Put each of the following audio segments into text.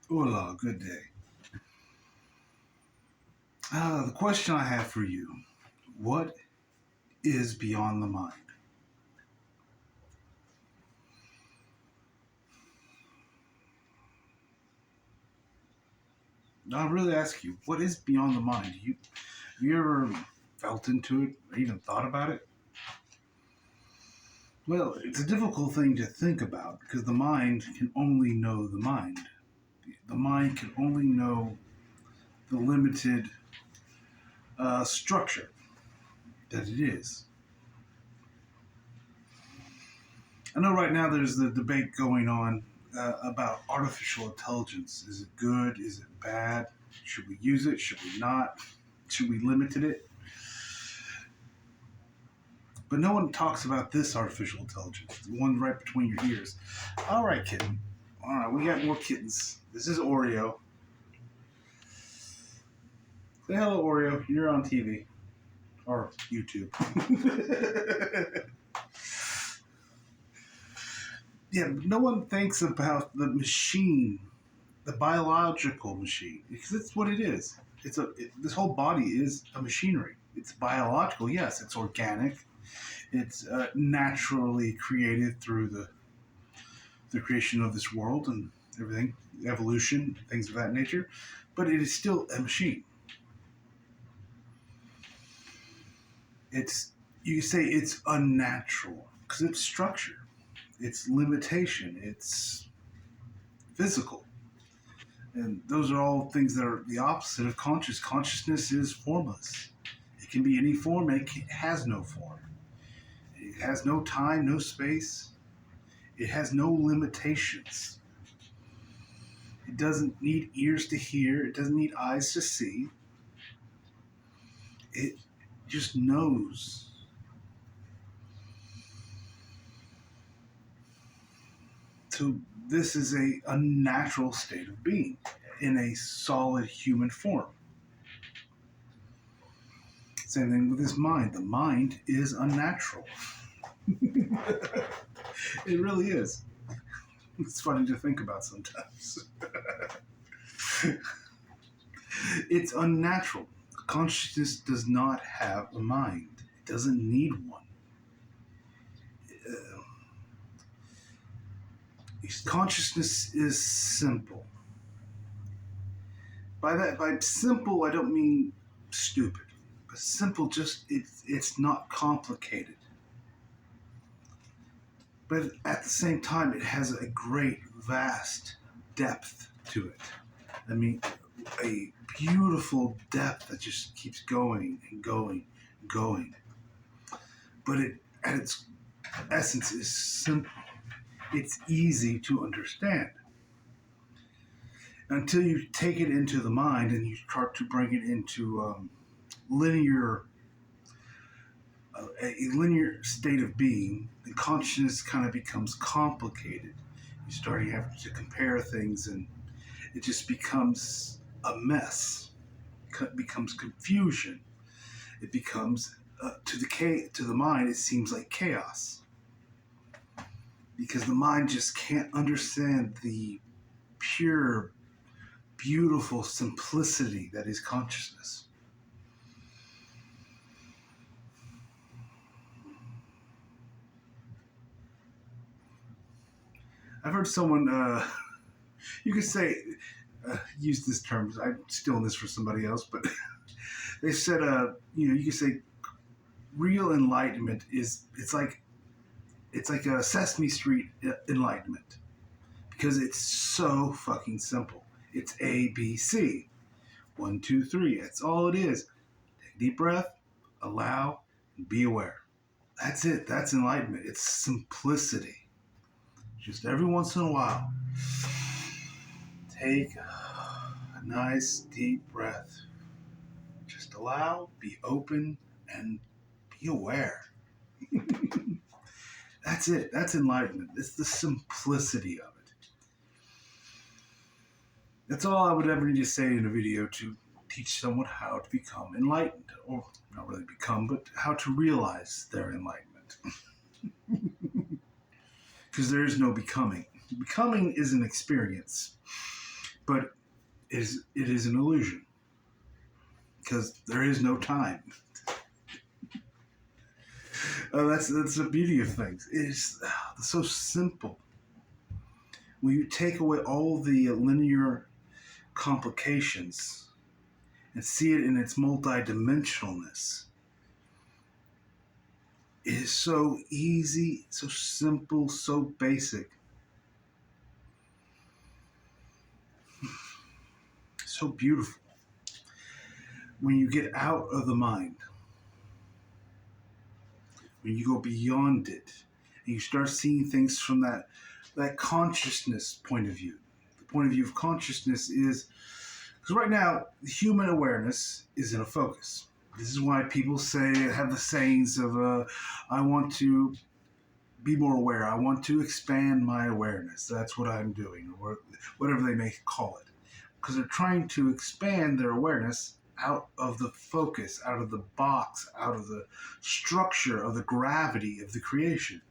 Hola, good day. The question I have for you, what is beyond the mind? I really ask you, what is beyond the mind? Have you ever felt into it or even thought about it? Well, it's a difficult thing to think about because the mind can only know the mind. The mind can only know the limited structure that it is. I know right now there's the debate going on about artificial intelligence. Is it good? Is it bad? Should we use it? Should we not? Should we limit it? But no one talks about this artificial intelligence, the one right between your ears. All right, kitten. All right, we got more kittens. This is Oreo. Say hello, Oreo. You're on TV or YouTube. Yeah, but no one thinks about the machine, the biological machine, because it's what it is. This whole body is a machinery. It's biological, yes. It's organic. It's naturally created through the creation of this world and everything, evolution, things of that nature. But it is still a machine. You say it's unnatural because it's structure, it's limitation, it's physical. And those are all things that are the opposite of conscious. Consciousness is formless. It can be any form, and it has no form. It has no time, no space. It has no limitations. It doesn't need ears to hear. It doesn't need eyes to see. It just knows. So this is a unnatural state of being in a solid human form. Same thing with his mind. The mind is unnatural. It really is. It's funny to think about sometimes. It's unnatural. Consciousness does not have a mind. It doesn't need one. Consciousness is simple. By simple, I don't mean stupid. But simple, just it's not complicated. But at the same time, it has a great, vast depth to it. I mean, a beautiful depth that just keeps going and going and going. But it, at its essence, is simple. It's easy to understand. Until you take it into the mind and you start to bring it into linear, a linear state of being, the consciousness kind of becomes complicated. You start having to compare things, and it just becomes a mess. It becomes confusion. It becomes to the mind. It seems like chaos because the mind just can't understand the pure, beautiful simplicity that is consciousness. I've heard someone, you could say, use this term. I'm stealing this for somebody else, but they said, you could say, real enlightenment is it's like a Sesame Street enlightenment because it's so fucking simple. It's A, B, C, 1, 2, 3. That's all it is. Take a deep breath, allow, and be aware. That's it. That's enlightenment. It's simplicity. Just every once in a while, take a nice deep breath. Just allow, be open, and be aware. That's it. That's enlightenment. It's the simplicity of it. That's all I would ever need to say in a video to teach someone how to become enlightened. Or not really become, but how to realize their enlightenment. Because there is no becoming. Becoming is an experience. but it is an illusion because there is no time. That's the beauty of things. It's so simple. When you take away all the linear complications and see it in its multidimensionalness, it is so easy, so simple, so basic, so beautiful. When you get out of the mind, when you go beyond it, and you start seeing things from that consciousness point of view. The point of view of consciousness is because right now human awareness is in a focus. This is why people have the sayings of I want to be more aware. I want to expand my awareness. That's what I'm doing, or whatever they may call it, because they're trying to expand their awareness out of the focus, out of the box, out of the structure of the gravity of the creation.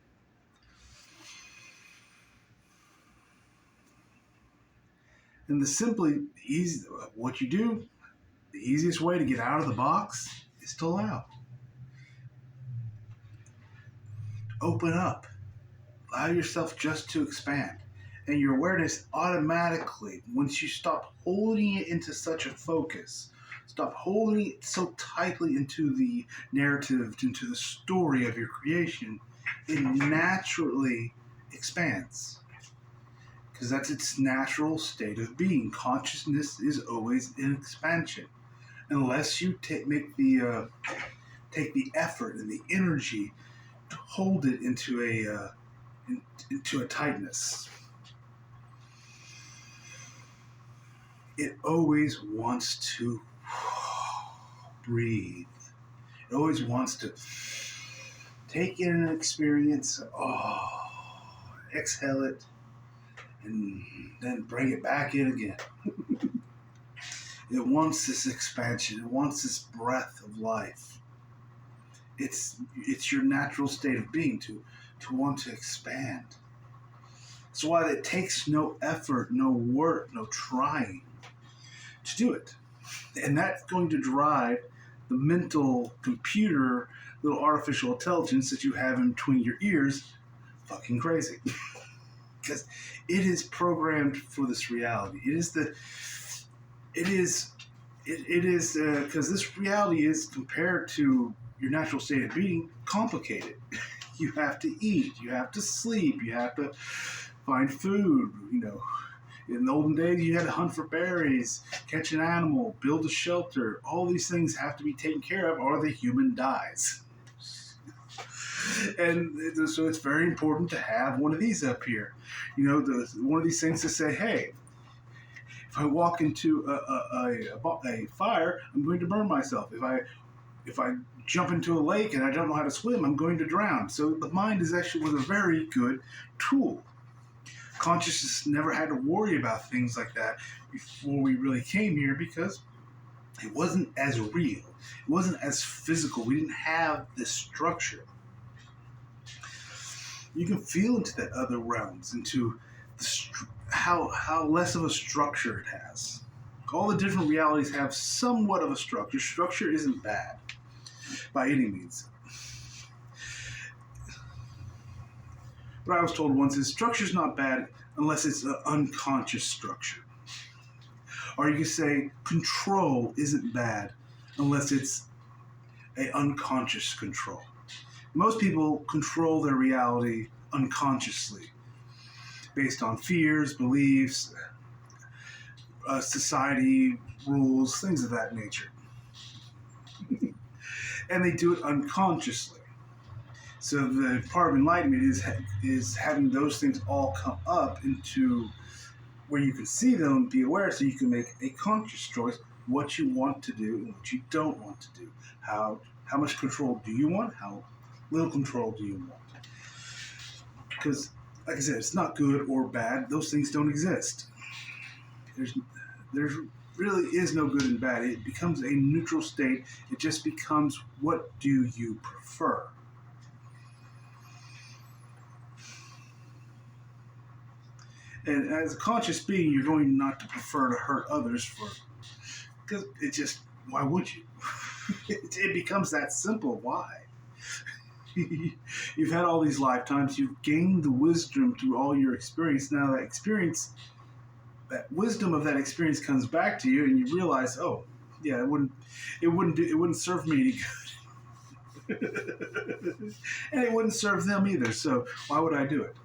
And what you do, the easiest way to get out of the box is to allow. Open up. Allow yourself just to expand. And your awareness automatically, once you stop holding it into such a focus, stop holding it so tightly into the narrative, into the story of your creation, it naturally expands. Because that's its natural state of being. Consciousness is always in expansion, unless you take the effort and the energy to hold it into a tightness. It always wants to breathe. It always wants to take in an experience, exhale it, and then bring it back in again. It wants this expansion. It wants this breath of life. It's your natural state of being to want to expand. That's why it takes no effort, no work, no trying to do it. And that's going to drive the mental computer, little artificial intelligence that you have in between your ears fucking crazy. Because it is programmed for this reality. Because this reality is, compared to your natural state of being, complicated. You have to eat, you have to sleep, you have to find food. In the olden days, you had to hunt for berries, catch an animal, build a shelter. All these things have to be taken care of, or the human dies. And so it's very important to have one of these up here. One of these things to say, hey, if I walk into a fire, I'm going to burn myself. If I jump into a lake and I don't know how to swim, I'm going to drown. So the mind was a very good tool. Consciousness never had to worry about things like that before we really came here, because it wasn't as real. It wasn't as physical. We didn't have this structure. You can feel into the other realms, into how less of a structure it has. All the different realities have somewhat of a structure. Structure isn't bad by any means. What I was told once is structure is not bad unless it's an unconscious structure. Or you could say control isn't bad unless it's an unconscious control. Most people control their reality unconsciously, based on fears, beliefs, society rules, things of that nature. And they do it unconsciously. So the part of enlightenment is having those things all come up into where you can see them and be aware, so you can make a conscious choice what you want to do and what you don't want to do. How much control do you want? How little control do you want? Because, like I said, it's not good or bad. Those things don't exist. There's really is no good and bad. It becomes a neutral state. It just becomes, what do you prefer? And as a conscious being, you're going not to prefer to hurt others because it just, why would you? It becomes that simple. Why? You've had all these lifetimes. You've gained the wisdom through all your experience. Now that experience, that wisdom of that experience comes back to you, and you realize, oh, yeah, it wouldn't serve me any good, and it wouldn't serve them either. So why would I do it?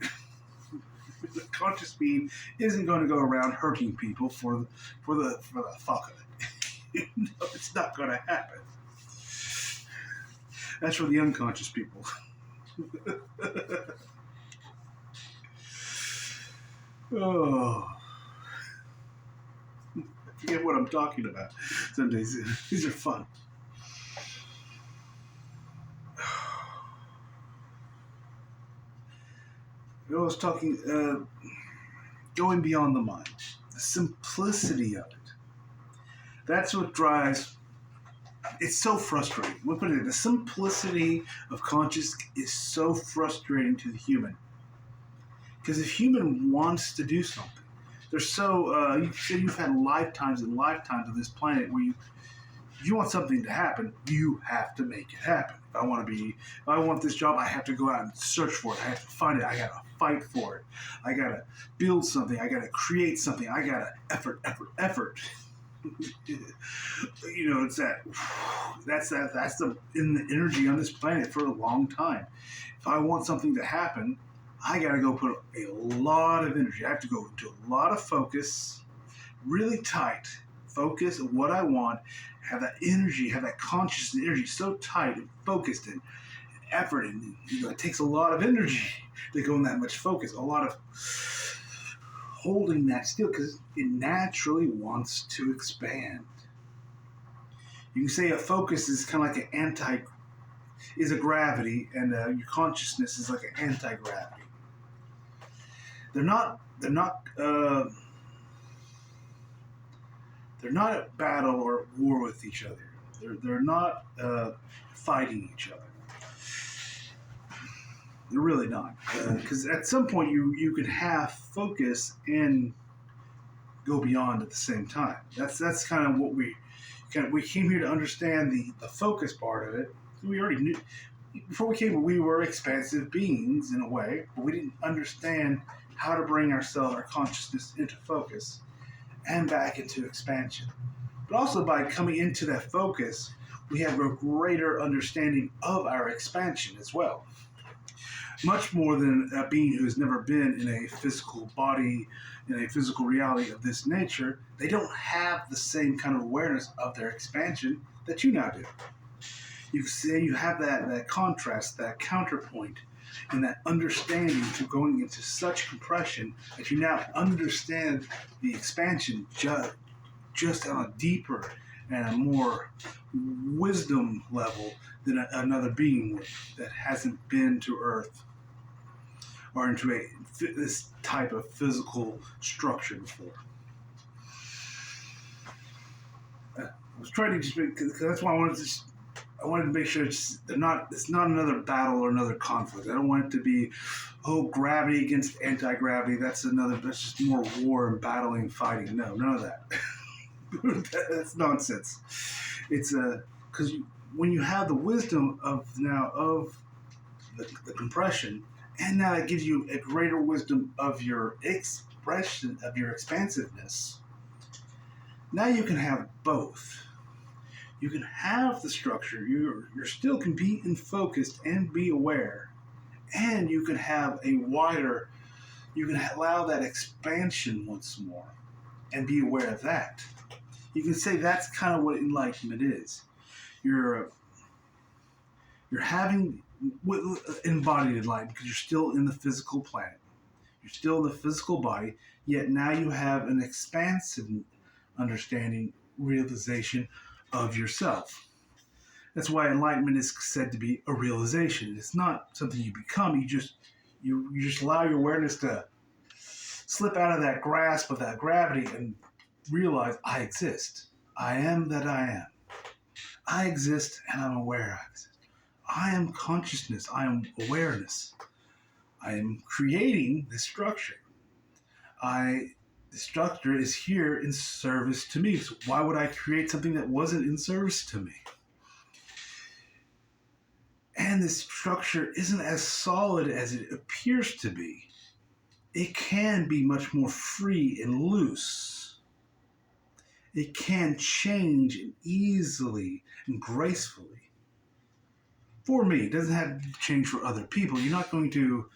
The conscious being isn't going to go around hurting people for the fuck of it. No, it's not going to happen. That's for the unconscious people. Oh, I forget what I'm talking about. Some days these are fun. I was talking, going beyond the mind, the simplicity of it. That's what drives. It's so frustrating. We'll put it. The simplicity of conscious is so frustrating to the human. Because if human wants to do something, they're so. You said you've had lifetimes and lifetimes of this planet where if you want something to happen, you have to make it happen. If I want this job, I have to go out and search for it. I have to find it. I gotta fight for it. I gotta build something. I gotta create something. I gotta effort. It's that's the in the energy on this planet for a long time. If I want something to happen, I gotta go put a lot of energy. I have to go into a lot of focus, really tight focus of what I want, have that energy, have that conscious energy so tight and focused and effort, and it takes a lot of energy to go in that much focus, a lot of holding that still because it naturally wants to expand. You can say a focus is kind of like is a gravity, and your consciousness is like an anti-gravity. They're not at battle or at war with each other. They're not fighting each other. They're really not, because at some point you can have focus and go beyond at the same time. That's kind of what we came here to understand the focus part of it. We already knew before we came. We were expansive beings in a way, but we didn't understand how to bring our consciousness into focus and back into expansion. But also by coming into that focus, we have a greater understanding of our expansion as well. Much more than a being who has never been in a physical body, in a physical reality of this nature. They don't have the same kind of awareness of their expansion that you now do. You can say you have that contrast, that counterpoint, and that understanding to going into such compression that you now understand the expansion just on a deeper and a more wisdom level than another being would that hasn't been to Earth or into this type of physical structure before. I was trying to just because that's why I wanted to make sure it's not another battle or another conflict. I don't want it to be, gravity against anti-gravity. That's just more war and battling, fighting. No, none of that. That's nonsense. It's because when you have the wisdom of the compression, and now it gives you a greater wisdom of your expression, of your expansiveness. Now you can have both. You can have the structure. You still can be in focused and be aware, and you can have a wider. You can allow that expansion once more, and be aware of that. You can say that's kind of what enlightenment is. You're having embodied enlightenment because you're still in the physical planet. You're still in the physical body, yet now you have an expansive understanding, realization of yourself. That's why enlightenment is said to be a realization. It's not something you become. You just allow your awareness to slip out of that grasp of that gravity and realize I exist. I am that I am. I exist and I'm aware I exist. I am consciousness. I am awareness. I am creating this structure. The structure is here in service to me. So why would I create something that wasn't in service to me? And this structure isn't as solid as it appears to be. It can be much more free and loose. It can change easily and gracefully. For me, it doesn't have to change for other people. You're not going to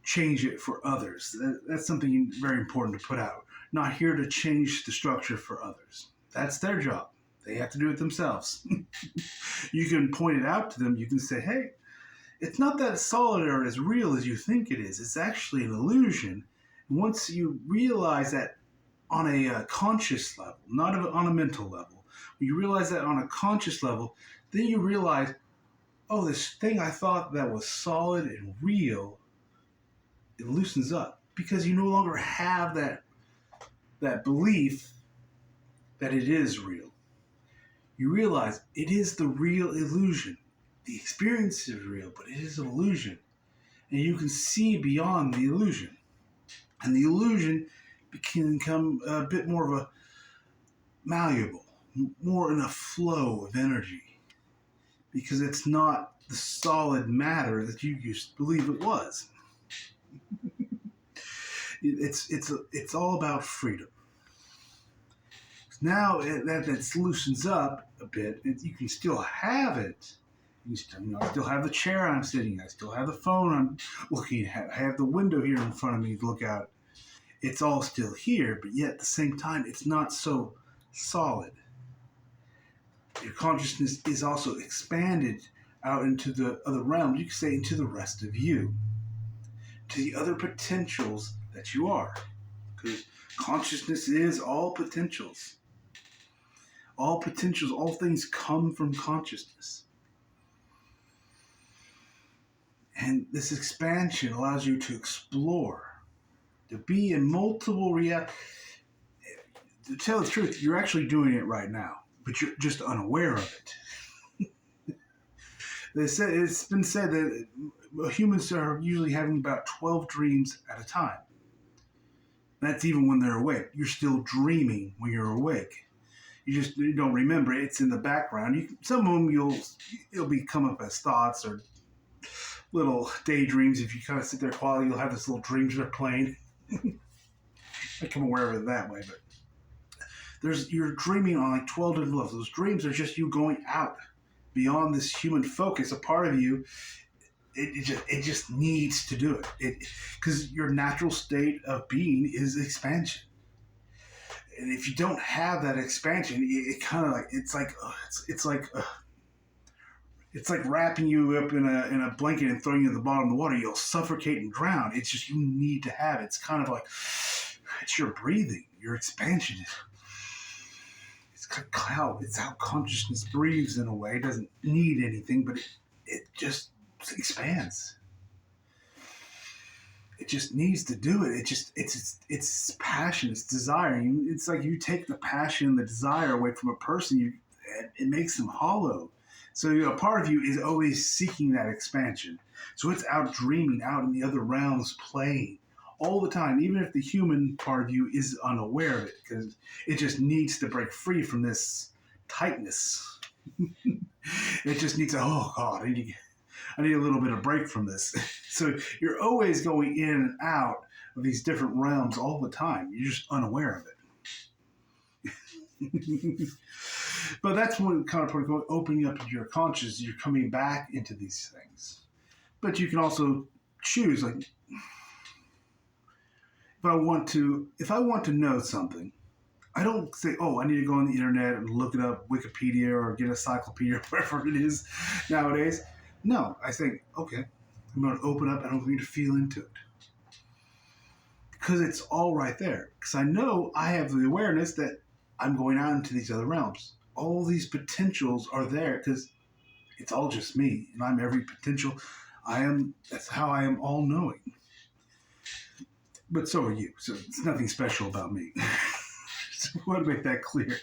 change it for others. That's something very important to put out. Not here to change the structure for others. That's their job. They have to do it themselves. You can point it out to them. You can say, hey, it's not that solid or as real as you think it is. It's actually an illusion. And once you realize that on a conscious level, not on a mental level, when you realize that on a conscious level, then you realize, oh, this thing I thought that was solid and real, it loosens up because you no longer have that belief that it is real. You realize it is the real illusion. The experience is real, but it is an illusion. And you can see beyond the illusion. And the illusion can become a bit more of a malleable, more in a flow of energy. Because it's not the solid matter that you used to believe it was. It's all about freedom. Now that loosens up a bit, you can still have it. I still have the chair I'm sitting in. I still have the phone I'm looking at. I have the window here in front of me to look out. It's all still here, but yet at the same time, it's not so solid. Your consciousness is also expanded out into the other realms. You could say into the rest of you, to the other potentials that you are. Because consciousness is all potentials. All potentials, all things come from consciousness. And this expansion allows you to explore, to be in multiple realities. To tell the truth, you're actually doing it right now, but you're just unaware of it. It's been said that humans are usually having about 12 dreams at a time. That's even when they're awake. You're still dreaming when you're awake. You don't remember it. It's in the background. Some of them it'll come up as thoughts or little daydreams. If you kind of sit there quietly, you'll have this little dreams that are playing. I become aware of it that way, but you're dreaming on like 12 different levels. Those dreams are just you going out beyond this human focus. A part of you, it just needs to do it because your natural state of being is expansion. And if you don't have that expansion, it kind of like it's like wrapping you up in a blanket and throwing you at the bottom of the water. You'll suffocate and drown. It's just you need to have it. It's kind of like it's your breathing, your expansion. It's how consciousness breathes in a way. It doesn't need anything, but it just expands. It just needs to do it. It's passion, it's desire. It's like you take the passion and the desire away from a person, it makes them hollow. So a part of you is always seeking that expansion. So it's out dreaming, out in the other realms, playing all the time, even if the human part of you is unaware of it, because it just needs to break free from this tightness. It just needs oh God, I need a little bit of break from this. So you're always going in and out of these different realms all the time. You're just unaware of it. But that's one kind of part of opening up your consciousness. You're coming back into these things. But you can also choose, like, if I want to know something, I don't say, oh, I need to go on the internet and look it up, Wikipedia or get a encyclopedia or whatever it is nowadays. No, I think, okay, I'm going to open up and I'm going to feel into it. Because it's all right there. Because I know I have the awareness that I'm going out into these other realms. All these potentials are there because it's all just me. And I'm every potential. That's how I am all knowing. But so are you. So it's nothing special about me. So I want to make that clear.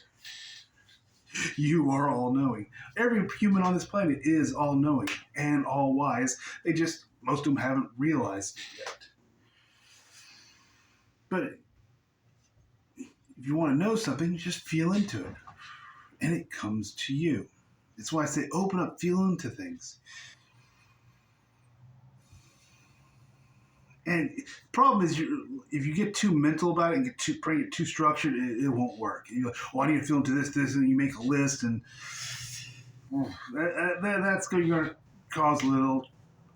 You are all knowing. Every human on this planet is all knowing and all wise. Most of them haven't realized it yet. But If you want to know something, you just feel into it, and it comes to you. That's why I say open up, feel into things. And the problem is, if you get too mental about it and bring it too structured, it won't work. You go, well, I need to feel into this, and you make a list, and that's going to cause a little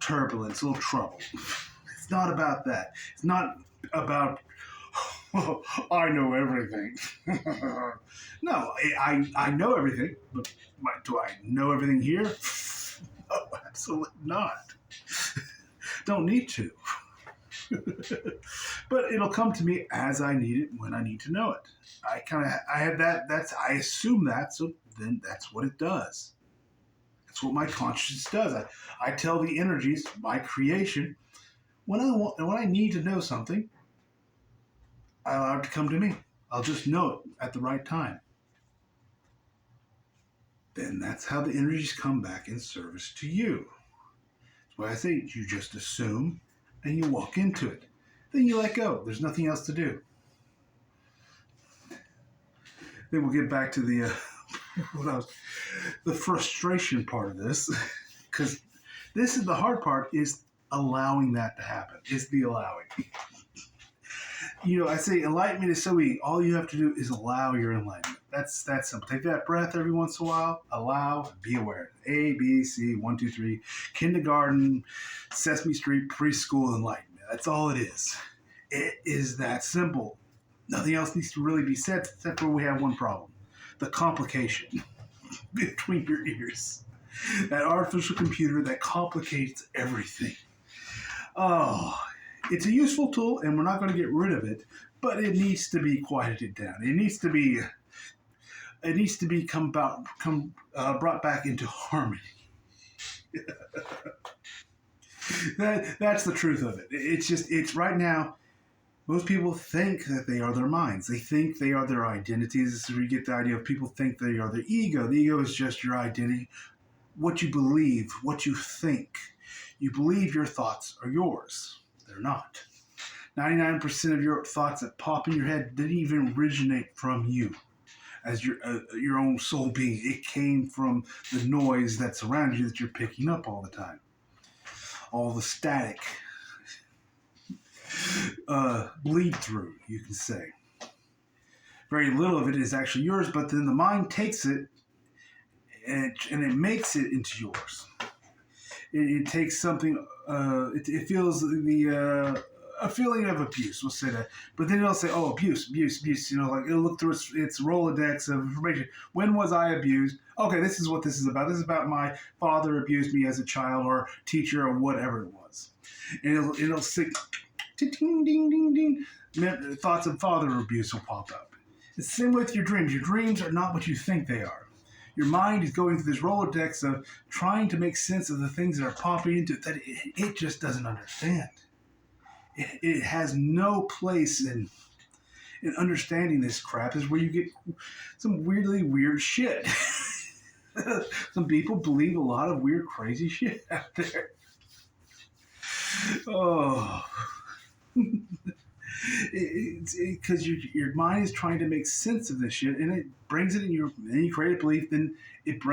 turbulence, a little trouble. It's not about that. It's not about, oh, I know everything. No, I know everything, but do I know everything here? No, absolutely not. Don't need to. But it'll come to me as I need it when I need to know it. I have that. I assume that, so then that's what it does. That's what my consciousness does. I tell the energies, my creation, when I need to know something, I allow it to come to me. I'll just know it at the right time. Then that's how the energies come back in service to you. That's why I say you just assume and you walk into it. Then you let go. There's nothing else to do. Then we'll get back to the frustration part of this, because this is the hard part, is allowing that to happen. Is the allowing. I say enlightenment is so easy. All you have to do is allow your enlightenment. That's simple. Take that breath every once in a while. Allow, be aware. A, B, C, 1, 2, 3. Kindergarten, Sesame Street, preschool enlightenment. That's all it is. It is that simple. Nothing else needs to really be said, except for we have one problem. The complication between your ears. That artificial computer that complicates everything. Oh, it's a useful tool, and we're not going to get rid of it, but it needs to be quieted down. It needs to be brought back into harmony. That's the truth of it. It's right now. Most people think that they are their minds. They think they are their identities. This is where you get the idea of people think they are their ego. The ego is just your identity, what you believe, what you think. You believe your thoughts are yours. They're not. 99% of your thoughts that pop in your head didn't even originate from you as your own soul being. It came from the noise that's around you that you're picking up all the time. All the static. Bleed through, you can say. Very little of it is actually yours, but then the mind takes it and it makes it into yours. It takes something. It feels a feeling of abuse. We'll say that, but then it'll say, "Oh, abuse." Like it'll look through its Rolodex of information. When was I abused? Okay, this is what this is about. This is about my father abused me as a child or teacher or whatever it was, and it'll say. Ding, ding, ding, ding. Thoughts of father abuse will pop up. It's the same with your dreams. Your dreams are not what you think they are. Your mind is going through this Rolodex of trying to make sense of the things that are popping into it that it just doesn't understand. It has no place in understanding this crap. Is where you get some weirdly weird shit. Some people believe a lot of weird, crazy shit out there. Oh. Because your mind is trying to make sense of this shit, and it brings it in and you create a belief, then it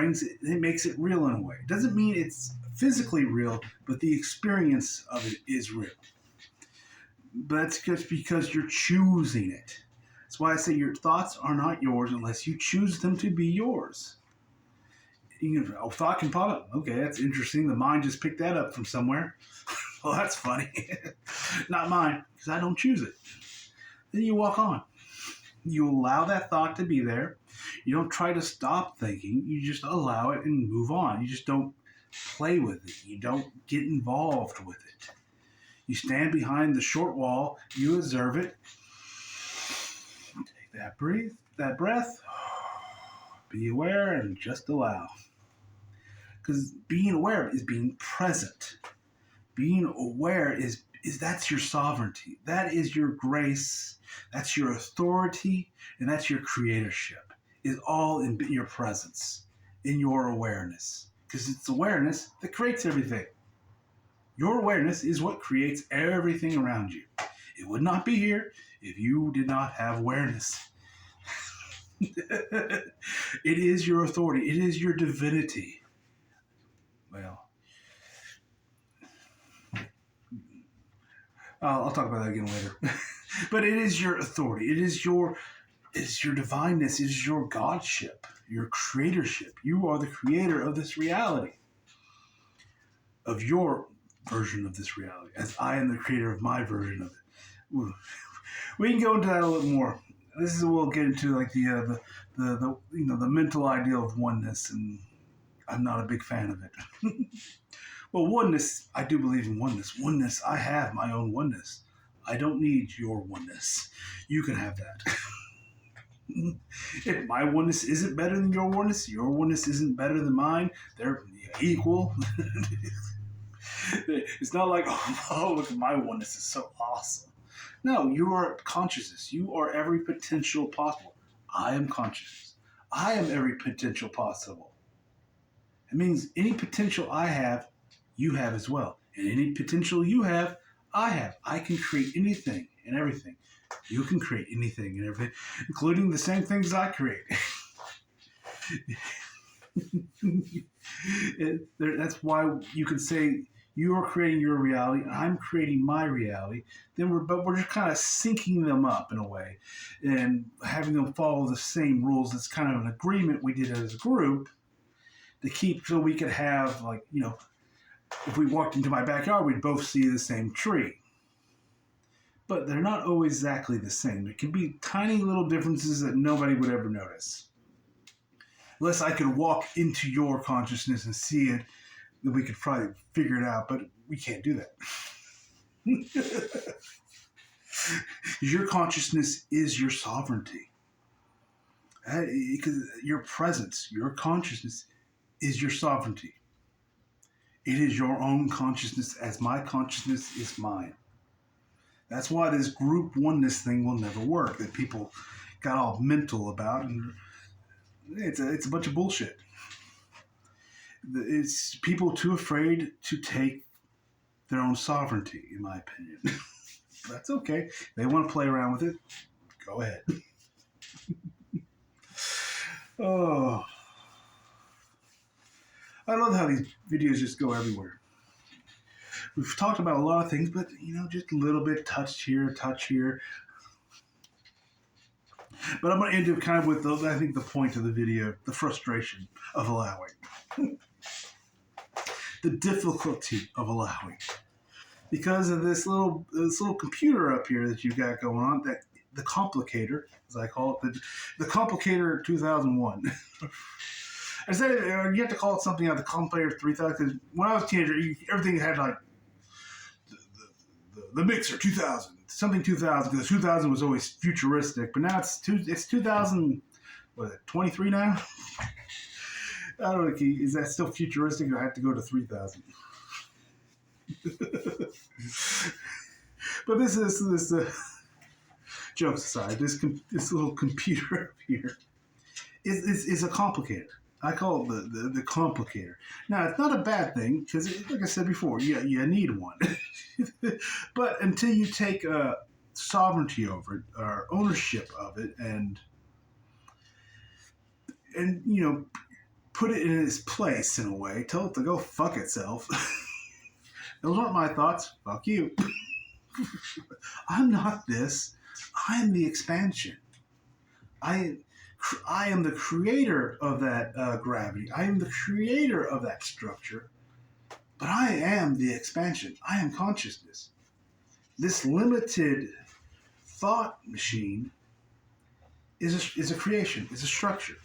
makes it real in a way. It doesn't mean it's physically real, but the experience of it is real. But that's just because you're choosing it. That's why I say your thoughts are not yours unless you choose them to be yours. Thought can pop up. Okay, that's interesting. The mind just picked that up from somewhere. Well, that's funny. Not mine, because I don't choose it. Then you walk on. You allow that thought to be there. You don't try to stop thinking. You just allow it and move on. You just don't play with it. You don't get involved with it. You stand behind the short wall. You observe it. Take that breath. Be aware and just allow. Because being aware is being present. Being aware is that's your sovereignty. That is your grace. That's your authority. And that's your creatorship. Is all in your presence, in your awareness. Because it's awareness that creates everything. Your awareness is what creates everything around you. It would not be here if you did not have awareness. It is your authority. It is your divinity. Well, I'll talk about that again later. But it is your authority. It is your divineness. It is your godship, your creatorship. You are the creator of this reality, of your version of this reality, as I am the creator of my version of it. Ooh. We can go into that a little more. This is we'll get into like the the mental ideal of oneness, and I'm not a big fan of it. Well, oneness, I do believe in oneness. Oneness, I have my own oneness. I don't need your oneness. You can have that. If my oneness isn't better than your oneness isn't better than mine, they're equal. It's not like, oh, look, my oneness is so awesome. No, you are consciousness. You are every potential possible. I am consciousness. I am every potential possible. It means any potential I have, you have as well. And any potential you have, I have. I can create anything and everything. You can create anything and everything, including the same things I create. That's why you can say you are creating your reality and I'm creating my reality. But we're just kind of syncing them up in a way and having them follow the same rules. It's kind of an agreement we did as a group to keep so we could have, like, if we walked into my backyard, we'd both see the same tree. But they're not always exactly the same. There can be tiny little differences that nobody would ever notice. Unless I could walk into your consciousness and see it, then we could probably figure it out, but we can't do that. Your consciousness is your sovereignty. Because your presence, your consciousness is your sovereignty. It is your own consciousness as my consciousness is mine. That's why this group oneness thing will never work, that people got all mental about, and it's a bunch of bullshit. It's people too afraid to take their own sovereignty, in my opinion. That's okay. They want to play around with it. Go ahead. Oh, I love how these videos just go everywhere. We've talked about a lot of things, but just a little bit touch here, touch here. But I'm going to end it kind of with I think the point of the video, the frustration of allowing, the difficulty of allowing, because of this little computer up here that you've got going on, that the complicator, as I call it, the complicator 2001. I said you have to call it something like the complicator 3000, because when I was a teenager, everything had like the mixer 2000, something 2000, because 2000 was always futuristic, but now it's 2000, what is it, 23 now? I don't know, is that still futuristic, or I have to go to 3000? But this jokes aside, this little computer up here is a complicator. I call it the complicator. Now, it's not a bad thing, because, like I said before, you need one. But until you take sovereignty over it, or ownership of it, and put it in its place in a way, tell it to go fuck itself. Those aren't my thoughts. Fuck you. I'm not this. I am the expansion. I am the creator of that gravity. I am the creator of that structure. But I am the expansion. I am consciousness. This limited thought machine is a creation, is a structure.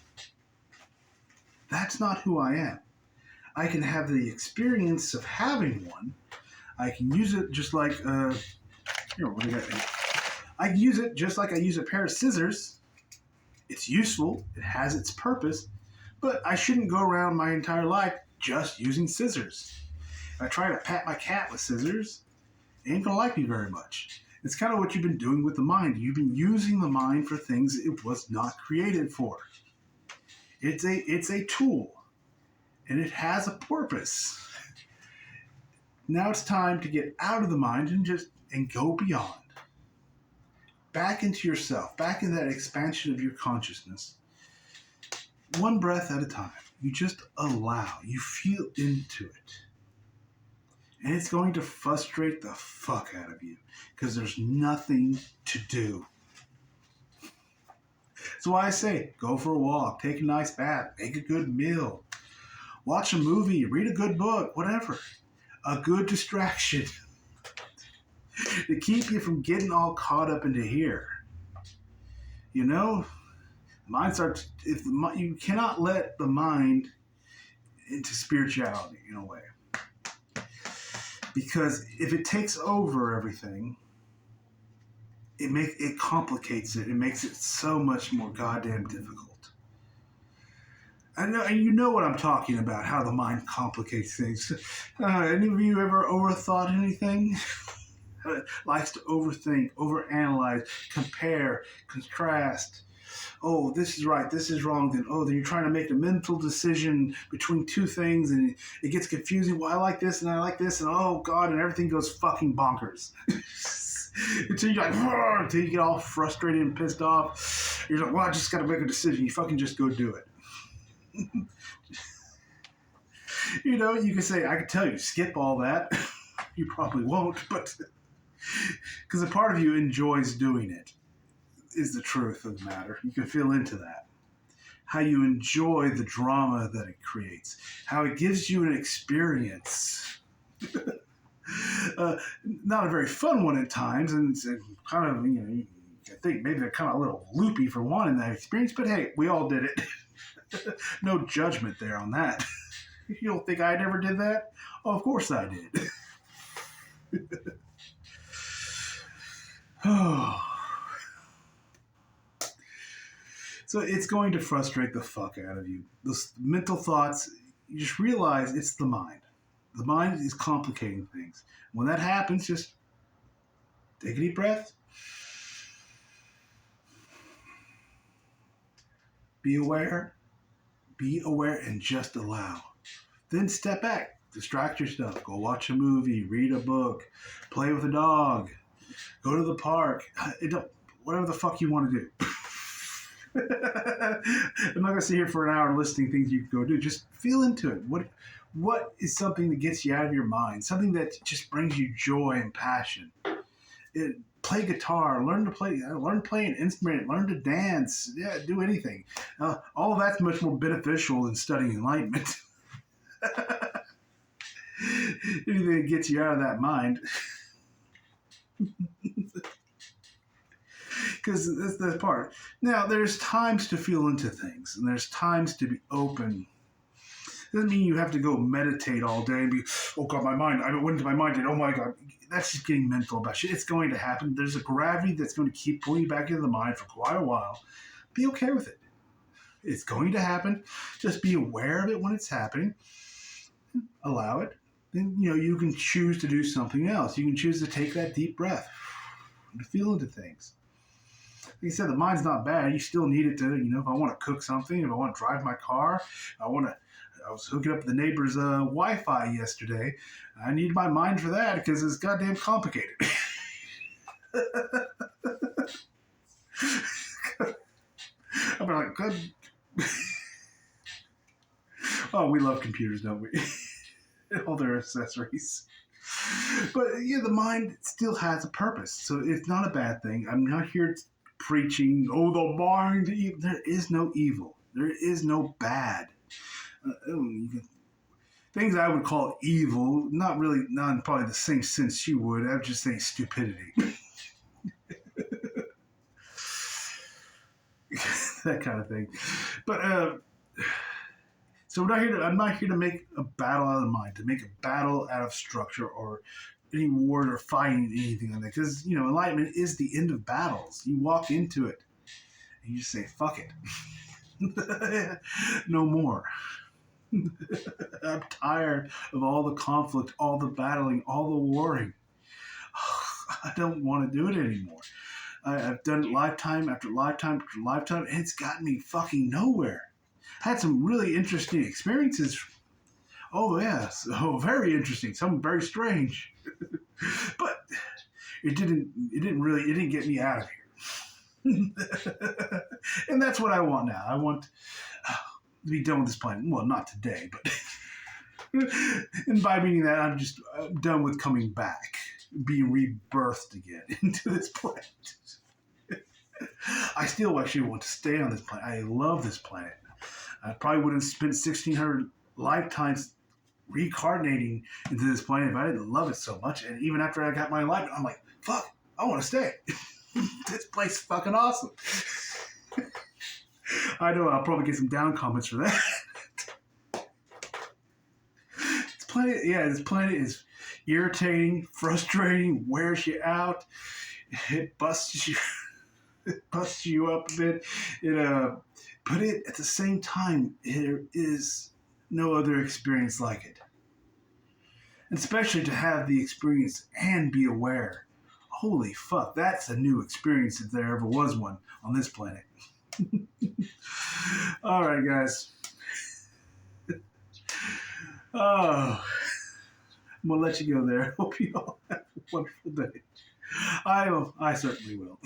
That's not who I am. I can have the experience of having one. I can use it just like, what do I got here? I can use it just like I use a pair of scissors. It's useful. It has its purpose. But I shouldn't go around my entire life just using scissors. If I try to pat my cat with scissors, it ain't gonna like me very much. It's kind of what you've been doing with the mind. You've been using the mind for things it was not created for. It's a tool, and it has a purpose. Now it's time to get out of the mind and go beyond. Back into yourself, back in that expansion of your consciousness, one breath at a time. You just allow. You feel into it. And it's going to frustrate the fuck out of you because there's nothing to do. That's why I say go for a walk, take a nice bath, make a good meal, watch a movie, read a good book, whatever. A good distraction to keep you from getting all caught up into here. You know, mind starts. You cannot let the mind into spirituality in a way, because if it takes over everything, it complicates it. It makes it so much more goddamn difficult. I know, and you know what I'm talking about. How the mind complicates things. Any of you ever overthought anything? Likes to overthink, overanalyze, compare, contrast. Oh, this is right, this is wrong. Then you're trying to make a mental decision between two things, and it gets confusing. Well, I like this and I like this, and oh god, and everything goes fucking bonkers. Until you're like, until you get all frustrated and pissed off. You're like, well, I just got to make a decision. You fucking just go do it. You know, you can say, I can tell you, skip all that. You probably won't, but because a part of you enjoys doing it, is the truth of the matter. You can feel into that. How you enjoy the drama that it creates. How it gives you an experience. Not a very fun one at times, and it's kind of, you know, I think maybe they're kind of a little loopy for one in that experience, but hey, we all did it. No judgment there on that. You don't think I never did that? Oh, of course I did. Oh. So it's going to frustrate the fuck out of you. Those mental thoughts, you just realize it's the mind. The mind is complicating things. When that happens, just take a deep breath. Be aware, and just allow. Then step back, distract yourself, go watch a movie, read a book, play with a dog, go to the park, whatever the fuck you want to do. I'm not going to sit here for an hour listing things you can go do. Just feel into it. What is something that gets you out of your mind? Something that just brings you joy and passion. Play guitar, learn to play an instrument, learn to dance, do anything. All of that's much more beneficial than studying enlightenment. Anything that gets you out of that mind. Because that's the part. Now, there's times to feel into things, and there's times to be open. Doesn't mean you have to go meditate all day and be, oh god, my mind, I went into my mind and oh my god, that's just getting mental about shit. It's going to happen. There's a gravity that's going to keep pulling you back into the mind for quite a while. Be okay with it. It's going to happen. Just be aware of it when it's happening. Allow it. Then, you can choose to do something else. You can choose to take that deep breath and to feel into things. Like I said, the mind's not bad. You still need it to, if I want to cook something, if I want to drive my car, I was hooking up the neighbor's Wi-Fi yesterday. I need my mind for that because it's goddamn complicated. I'm like, good. Oh, we love computers, don't we? All their accessories. But the mind still has a purpose, so it's not a bad thing. I'm not here preaching, oh, the mind. There is no evil. There is no bad. Things I would call evil, not probably the same sense you would. I would just say stupidity. That kind of thing. But so I'm not here to make a battle out of the mind, to make a battle out of structure or any war or fighting anything like that. Because enlightenment is the end of battles. You walk into it and you just say, "Fuck it, no more." I'm tired of all the conflict, all the battling, all the warring. I don't want to do it anymore. I've done it lifetime after lifetime after lifetime, and it's gotten me fucking nowhere. I had some really interesting experiences. Oh, yes. Oh, very interesting. Some very strange. But it didn't get me out of here. And that's what I want now. I want be done with this planet. Well, not today, but and by meaning that I'm just done with coming back, being rebirthed again into this planet. I still actually want to stay on this planet. I love this planet. I probably wouldn't have spent 1,600 lifetimes reincarnating into this planet if I didn't love it so much. And even after I got my life, I'm like, fuck, I want to stay. This place is fucking awesome. I know I'll probably get some down comments for that. This planet is irritating, frustrating, wears you out. It busts you up a bit. But at the same time, there is no other experience like it. And especially to have the experience and be aware. Holy fuck, that's a new experience if there ever was one on this planet. All right, guys. Oh, I'm gonna let you go there. Hope you all have a wonderful day. I certainly will.